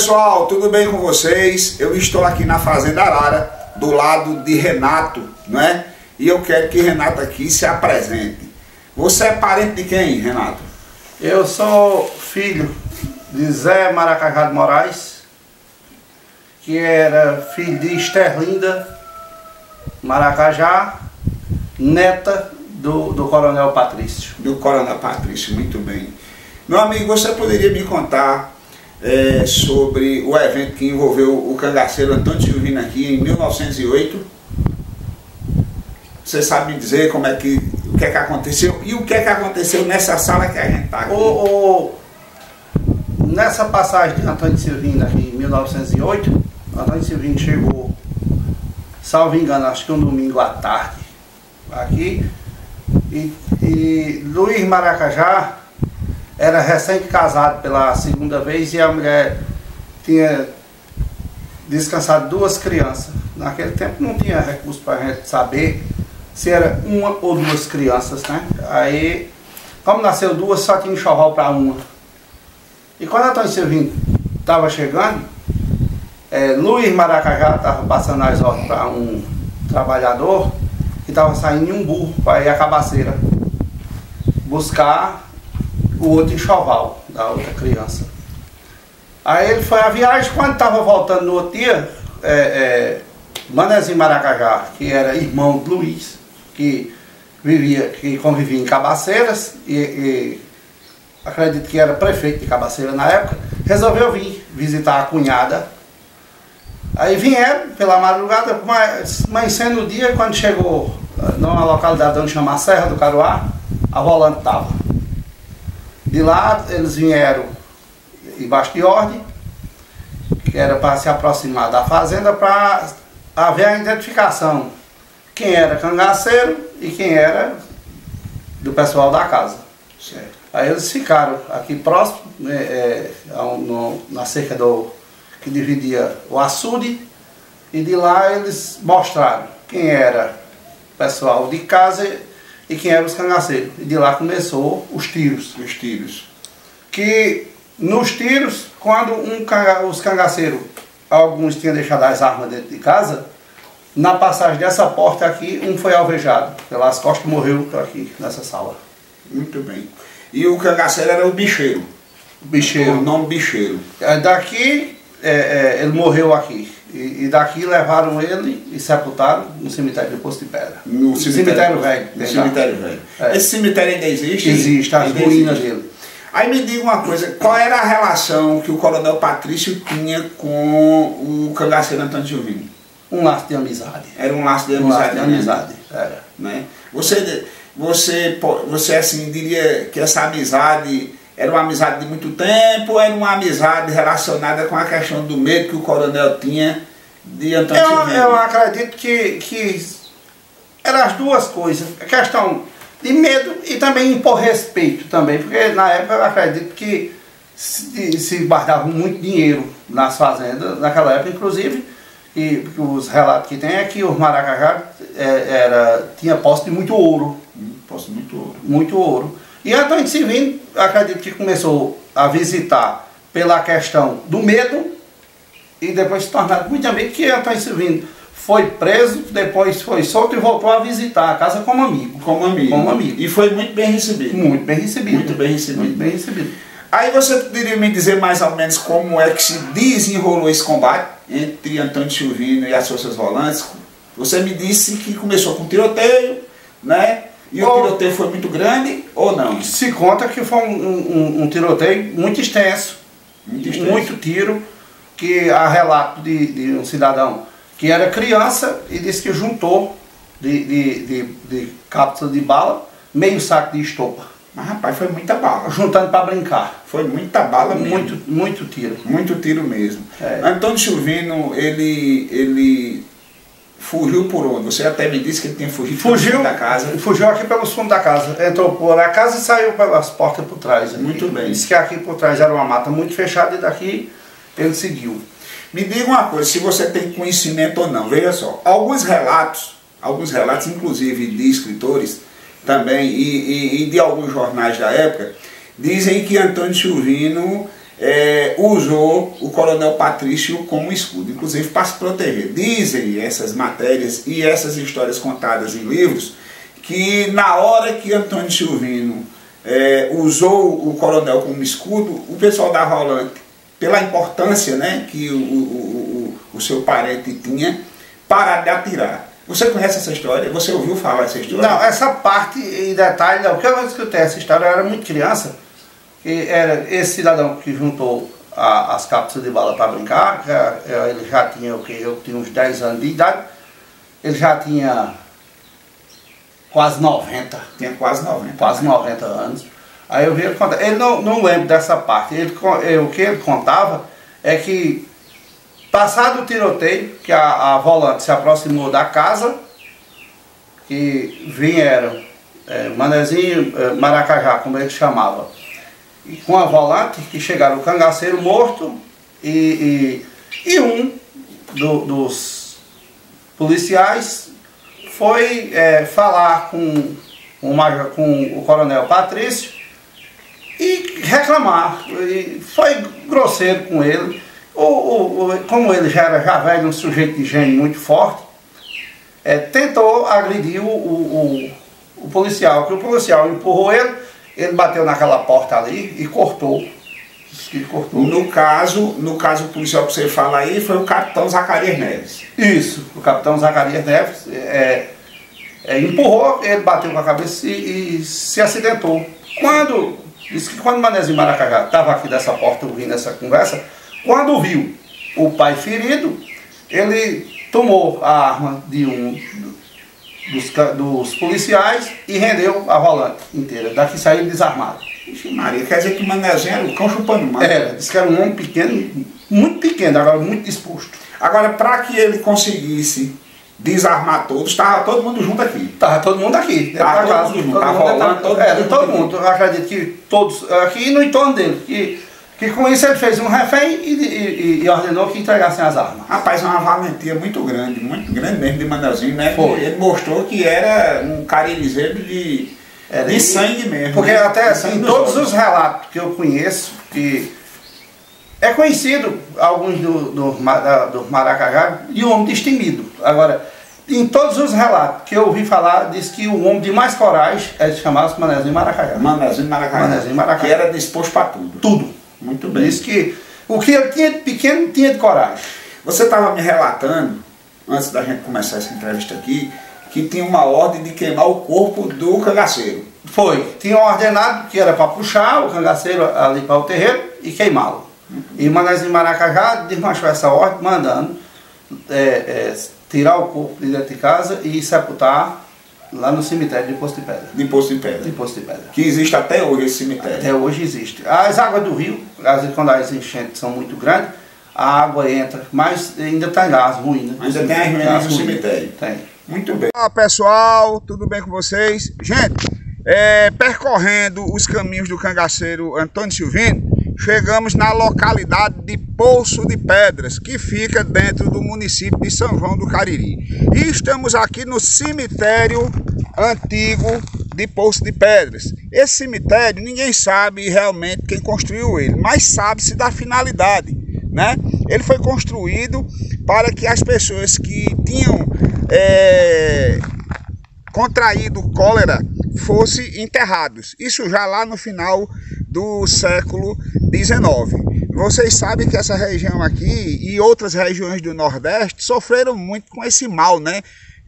pessoal, tudo bem com vocês? Eu estou aqui na Fazenda Arara, do lado de Renato, né? E eu quero que Renato aqui se apresente. Você é parente de quem, Renato? Eu sou filho de Zé Maracajá de Moraes, que era filho de Esterlinda Maracajá, neta do Coronel Patrício. Do Coronel Patrício, muito bem. Meu amigo, você poderia me contar sobre o evento que envolveu o cangaceiro Antônio Silvino aqui em 1908? Você sabe me dizer o que é que aconteceu e o que é que aconteceu nessa sala que a gente está aqui? Nessa passagem de Antônio Silvino aqui em 1908, Antônio Silvino chegou, salvo engano, acho que um domingo à tarde aqui, e Luiz Maracajá era recém-casado pela segunda vez e a mulher tinha descansado duas crianças. Naquele tempo não tinha recurso para a gente saber se era uma ou duas crianças, né? Aí, como nasceu duas, só tinha enxoval para uma. E quando Antônio Silvino estava chegando, Luiz Maracajá estava passando as ordens para um trabalhador que estava saindo em um burro para ir à cabaceira buscar o outro enxoval da outra criança. Aí ele foi à viagem, quando estava voltando no outro dia, Manezinho Maracajá, que era irmão de Luiz, que convivia em Cabaceiras, e acredito que era prefeito de Cabaceira na época, resolveu vir visitar a cunhada. Aí vieram pela madrugada, mas sendo o dia, quando chegou numa localidade onde chama Serra do Caruá, a volante estava. De lá eles vieram embaixo de ordem, que era para se aproximar da fazenda, para haver a identificação. Quem era cangaceiro e quem era do pessoal da casa. Certo. Aí eles ficaram aqui próximo, na cerca que dividia o açude, e de lá eles mostraram quem era o pessoal de casa e quem eram os cangaceiros. E de lá começou os tiros. Os tiros. Que nos tiros, quando os cangaceiros, alguns tinham deixado as armas dentro de casa, na passagem dessa porta aqui, um foi alvejado pelas costas e morreu aqui nessa sala. Muito bem. E o cangaceiro era o bicheiro. Bicheiro. O nome bicheiro. Daqui, ele morreu aqui. E daqui levaram ele e sepultaram no cemitério de Poço de Pedra. No cemitério velho. No cemitério velho. Esse cemitério ainda existe? Existe, as ruínas dele. Aí me diga uma coisa, qual era a relação que o Coronel Patrício tinha com o cangaceiro Antônio Silvino? Um laço de amizade. Era um laço de amizade. Um laço de amizade, era. Né? Você assim diria que essa amizade era uma amizade de muito tempo ou era uma amizade relacionada com a questão do medo que o coronel tinha de Antônio Silvino? Eu acredito que eram as duas coisas. A questão de medo e também por respeito também. Porque na época eu acredito que se guardava muito dinheiro nas fazendas, naquela época inclusive, e os relatos que tem é que os Maracajá tinha posse de muito ouro. Posse de muito ouro. Muito ouro. E Antônio Silvino, acredito que começou a visitar pela questão do medo e depois se tornar muito amigo, que Antônio Silvino foi preso, depois foi solto e voltou a visitar a casa como amigo. Como amigo. Como amigo. E foi muito bem recebido. Muito bem recebido. Muito bem recebido. Muito bem recebido. Aí você poderia me dizer mais ou menos como é que se desenrolou esse combate entre Antônio Silvino e as forças volantes? Você me disse que começou com tiroteio, né? E o tiroteio foi muito grande ou não? Se conta que foi um tiroteio muito extenso. Muito tiro, que há relato de um cidadão que era criança e disse que juntou de cápsula de bala meio saco de estopa. Mas rapaz, foi muita bala. Juntando para brincar. Foi muita bala mesmo. Muito tiro. Muito tiro mesmo. Antônio Silvino, ele fugiu por onde? Você até me disse que ele tinha fugido pelo fundo da casa. Fugiu aqui pelo fundo da casa. Entrou por a casa e saiu pelas portas por trás. Muito bem. Disse que aqui por trás era uma mata muito fechada e daqui ele seguiu. Me diga uma coisa, se você tem conhecimento ou não. Veja só, alguns relatos inclusive de escritores também e de alguns jornais da época, dizem que Antônio Silvino usou o coronel Patrício como escudo, inclusive para se proteger. Dizem essas matérias e essas histórias contadas em livros que na hora que Antônio Silvino usou o coronel como escudo, o pessoal da Rolante, pela importância, né, que o seu parente tinha, pararam de atirar. Você conhece essa história? Você ouviu falar essa história? Não, essa parte em detalhe, não, porque eu escutei essa história, eu era muito criança, que era esse cidadão que juntou as cápsulas de bala para brincar, ele já tinha o que? Eu tinha uns 10 anos de idade, ele já tinha quase 90. Tinha quase 90. Quase 90 anos. Aí eu vi ele contar. Ele não lembra dessa parte. O que ele contava é que, passado o tiroteio, que a volante se aproximou da casa, que vieram Manezinho, Maracajá, como ele chamava, e com a volante, que chegaram o cangaceiro morto e um dos policiais foi falar com o coronel Patrício e reclamar. E foi grosseiro com ele. Como ele já era velho, um sujeito de gênio muito forte, tentou agredir o policial, que o policial empurrou ele bateu naquela porta ali e cortou. No caso, o policial que você fala aí foi o capitão Zacarias Neves. Isso, o capitão Zacarias Neves empurrou, ele bateu com a cabeça e se acidentou. Disse que quando o Manezinho Maracajá estava aqui dessa porta ouvindo essa conversa, quando viu o pai ferido, ele tomou a arma de um dos policiais e rendeu a volante inteira. Daqui saiu desarmado. Ixi Maria, quer dizer que o Manezinho era o cão chupando mão. Disse que era um homem pequeno, muito pequeno, agora muito disposto. Agora, para que ele conseguisse desarmar todos, estava todo mundo junto aqui. Estava todo mundo aqui. Estava todo mundo junto. Estava todo mundo. Eu acredito que todos aqui no entorno dele. Que com isso ele fez um refém e ordenou que entregassem as armas. Rapaz, é uma valentia muito grande mesmo de Manezinho, né? Foi. Ele mostrou que era um caririzeiro de sangue mesmo. Porque né? até assim, todos os relatos que eu conheço, que é conhecido alguns do Maracajá de um homem destemido. Agora, em todos os relatos que eu ouvi falar, diz que o homem de mais coragem chamava-se Manezinho Maracajá. Manezinho Maracajá. Que era disposto para tudo. Tudo. Muito bem. Diz que o que ele tinha de pequeno tinha de coragem. Você estava me relatando, antes da gente começar essa entrevista aqui, que tinha uma ordem de queimar o corpo do cangaceiro. Foi. Tinha ordenado que era para puxar o cangaceiro ali para o terreiro e queimá-lo. E Manezinho Maracajá desmanchou essa ordem, mandando tirar o corpo de dentro de casa e sepultar lá no cemitério de Poço de Pedra. De Poço de Pedra. De Poço de Pedra. Que existe até hoje esse cemitério. Até hoje existe. As águas do rio, quando as enchentes são muito grandes, a água entra, mas ainda tem lá as ruínas. Ainda tem as ruínas no cemitério. Tem. Muito bem. Olá pessoal, tudo bem com vocês? Gente, percorrendo os caminhos do cangaceiro Antônio Silvino, chegamos na localidade de Poço de Pedras, que fica dentro do município de São João do Cariri. E estamos aqui no cemitério antigo de Poço de Pedras. Esse cemitério, ninguém sabe realmente quem construiu ele, mas sabe-se da finalidade, né? Ele foi construído para que as pessoas que tinham contraído cólera fossem enterrados. Isso já lá no final do século XIX. Vocês sabem que essa região aqui e outras regiões do Nordeste sofreram muito com esse mal, né?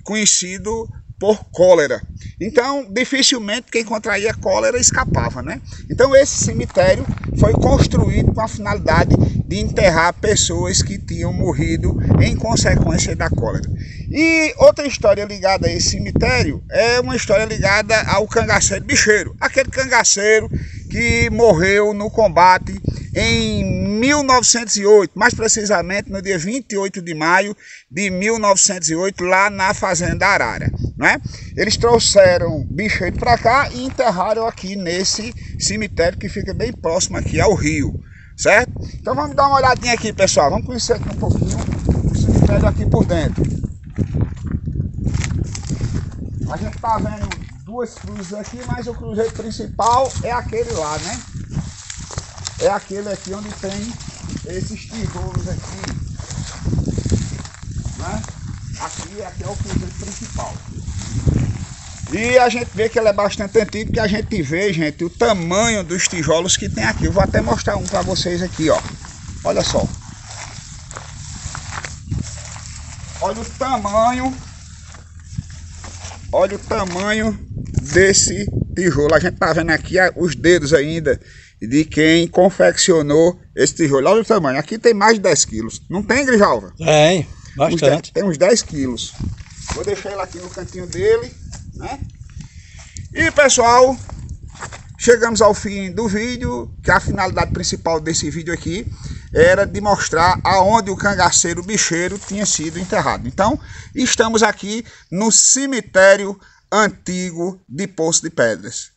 Conhecido por cólera. Então, dificilmente quem contraía cólera escapava, né? Então, esse cemitério foi construído com a finalidade de enterrar pessoas que tinham morrido em consequência da cólera. E outra história ligada a esse cemitério é uma história ligada ao cangaceiro bicheiro, aquele cangaceiro que morreu no combate em 1908, mais precisamente no dia 28 de maio de 1908, lá na Fazenda Arara, né? Eles trouxeram bicheiro para cá e enterraram aqui nesse cemitério que fica bem próximo aqui ao rio, certo? Então vamos dar uma olhadinha aqui, pessoal, vamos conhecer aqui um pouquinho o cemitério aqui por dentro. A gente está vendo duas cruzes aqui, mas o cruzeiro principal é aquele lá, né? é aquele aqui onde tem esses tijolos aqui, né? Aqui é o cruzamento principal. E a gente vê que ele é bastante antigo, que a gente vê, gente, o tamanho dos tijolos que tem aqui. Eu vou até mostrar um para vocês aqui, ó. Olha só. Olha o tamanho. Olha o tamanho desse tijolo. A gente tá vendo aqui os dedos ainda de quem confeccionou esse tijolo. Olha o tamanho. Aqui tem mais de 10 quilos. Não tem, Grijalva? Tem, bastante. Tem uns 10 quilos. Vou deixar ele aqui no cantinho dele, né? E pessoal, chegamos ao fim do vídeo, que a finalidade principal desse vídeo aqui era de mostrar aonde o cangaceiro bicheiro tinha sido enterrado. Então, estamos aqui no cemitério antigo de Poço de Pedras.